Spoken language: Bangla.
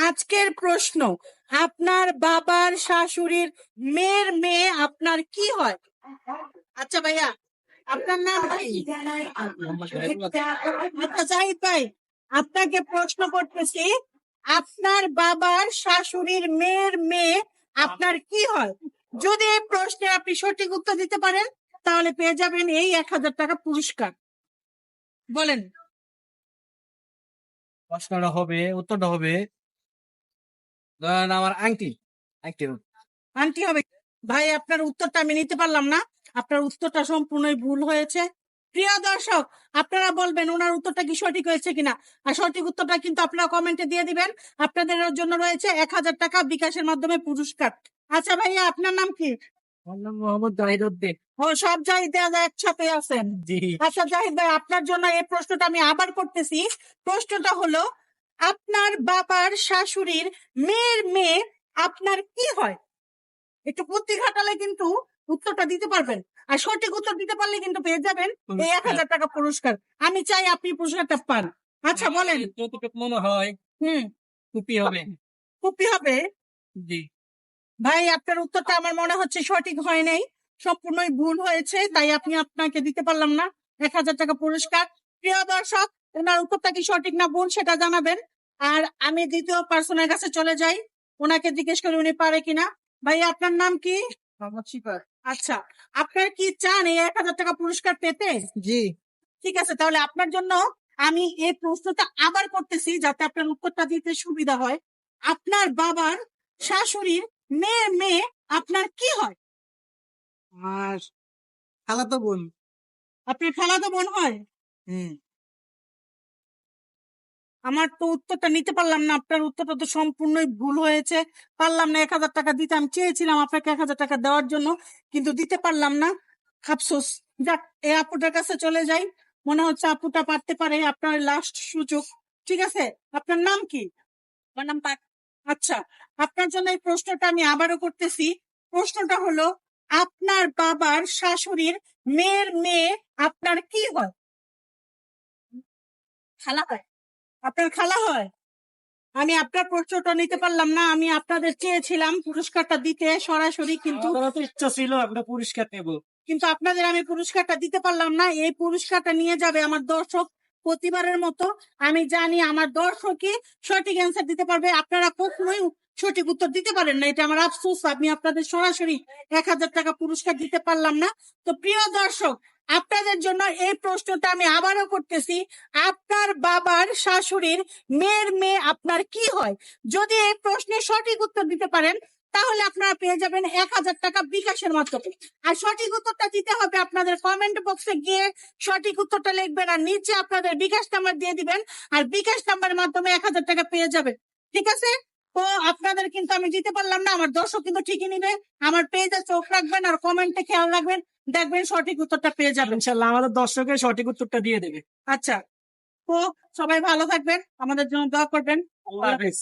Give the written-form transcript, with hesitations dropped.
আজকের প্রশ্ন, আপনার বাবার শাশুড়ির মেয়ের মেয়ে আপনার কি হয়? আচ্ছা ভাইয়া, আপনার নাম কি? আচ্ছা জাহিদ ভাই, আপনাকে প্রশ্ন করতেছি, আপনার বাবার শাশুড়ির মেয়ের মেয়ে আপনার কি হয়? যদি এই প্রশ্নে আপনি সঠিক উত্তর দিতে পারেন তাহলে পেয়ে যাবেন এই 1000 টাকা পুরস্কার। বলেন। উত্তরটা হবে ধরেন আমার আংটি আন্টি হবে। ভাই আপনার উত্তরটা আমি নিতে পারলাম না, আপনার উত্তরটা সম্পূর্ণই ভুল হয়েছে। প্রিয় দর্শক, আপনারা বলবেন ওনার উত্তরটা কি সঠিক হয়েছে কিনা, আর সঠিক উত্তরটা কিন্তু আপনারা কমেন্টে দিয়ে দিবেন। আপনাদের জন্য রয়েছে 1000 টাকা বিকাশের মাধ্যমে পুরস্কার। আচ্ছা ভাইয়া, আপনার নাম কি? আমার নাম মোহাম্মদ জাহিদ উদ্দিন। ও, সব জাহিদ একসাথে আছেন। জি। আচ্ছা জাহিদ ভাই, আপনার জন্য এই প্রশ্নটা আমি আবার করতেছি। প্রশ্নটা হলো, আপনার বাবার শাশুড়ির মেয়ের মেয়ে আপনার কি হয়? একটু বুদ্ধি খাটালে কিন্তু উত্তরটা দিতে পারবেন, আর সঠিক উত্তর দিতে পারলে কিন্তু পেয়ে যাবেন এই 1000 টাকা পুরস্কার। আমি চাই আপনি পুরস্কারটা পান। আচ্ছা বলেন। যতটুকু মনে হয় টুপি হবে। টুপি হবে? জি। ভাই আপনার উত্তরটা আমার মনে হচ্ছে সঠিক হয় নাই, সম্পূর্ণই ভুল হয়েছে, তাই আপনাকে দিতে পারলাম না 1000 টাকা পুরস্কার। প্রিয় দর্শক, ওনার উত্তরটা কি সঠিক না ভুল সেটা জানাবেন। আর আমি দ্বিতীয় পার্সনের কাছে চলে যাই, ওনাকে জিজ্ঞেস করি উনি পারে কিনা। ভাই আপনার নাম কি? মোহাম্মদ শিফার। আচ্ছা, আপনার কি চান এই 1000 টাকা পুরস্কার পেতে? জি। ঠিক আছে, তাহলে আপনার জন্য আমি এই প্রশ্নটা আবার করতেছি যাতে আপনার উত্তরটা দিতে সুবিধা হয়। আপনার বাবার শাশুড়ির মেয়ের মেয়ে আপনার কি হয়? আর খালাতো বোন। আপনার খালাতো বোন হয়? আমার তো উত্তরটা নিতে পারলাম না, আপনার উত্তরটা তো সম্পূর্ণই ভুল হয়েছে। পারলাম না 1000 টাকা দিতে, আমি চেয়েছিলাম আপনাকে 1000 টাকা দেওয়ার জন্য, কিন্তু দিতে পারলাম না। আফসোস। যাক, এই আপুটার কাছে চলে যাই, মনে হচ্ছে আপুটা পারতে পারে, আপনার লাস্ট সুযোগ। ঠিক আছে, আপনার নাম কি? আমার নাম পাক। আচ্ছা, আপনার জন্য এই প্রশ্নটা আমি আবারও করতেছি। প্রশ্নটা হলো, আপনার বাবার শাশুড়ির মেয়ের মেয়ে আপনার কি হয়? খালা হয়। আপনার খালা হয়? আমি আপনার প্রশ্নটা নিতে পারলাম না, আমি আপনাদের চেয়েছিলাম পুরস্কারটা দিতে সরাসরি, কিন্তু ইচ্ছা ছিল আমরা পুরস্কার নেব, কিন্তু আপনাদের আমি পুরস্কারটা দিতে পারলাম না। এই পুরস্কারটা নিয়ে যাবে আমার দর্শক প্রতিবারের মতো। আমি জানি আমার দর্শকই সঠিক অ্যান্সার দিতে পারবে, আপনারা কখনোই সঠিক উত্তর দিতে পারেন না, এটা আমার আফসোস। আমি আপনাদের সরাসরি 1000 টাকা পুরস্কার দিতে পারলাম না। তো প্রিয় দর্শক, আপনাদের জন্য এই প্রশ্নটা আমি আবারও করতেছি, আপনার বাবার শাশুড়ির মেয়ের মেয়ে আপনার কি হয়? যদি এই প্রশ্নের সঠিক উত্তর দিতে পারেন তাহলে আপনারা পেয়ে যাবেন 1000 টাকা বিকাশের মাধ্যমে। আর সঠিক উত্তরটা দিতে হবে, আপনাদের কমেন্ট বক্সে গিয়ে সঠিক উত্তরটা লিখবেন আর নিচে আপনাদের বিকাশ নাম্বার দিয়ে দিবেন, আর বিকাশ নাম্বারের মাধ্যমে 1000 টাকা পেয়ে যাবেন। ঠিক আছে? তো আপনাদের কিন্তু আমি দিতে পারলাম না, আমার দর্শক কিন্তু ঠিকই নিবে। আমার পেজে চোখ রাখবেন আর কমেন্টে খেয়াল রাখবেন, দেখবেন সঠিক উত্তরটা পেয়ে যাবেন। ইনশাআল্লাহ আমাদের দর্শকের সঠিক উত্তরটা দিয়ে দেবে। আচ্ছা, তো সবাই ভালো থাকবেন, আমাদের জন্য দোয়া করবেন। আল্লাহ হাফেজ।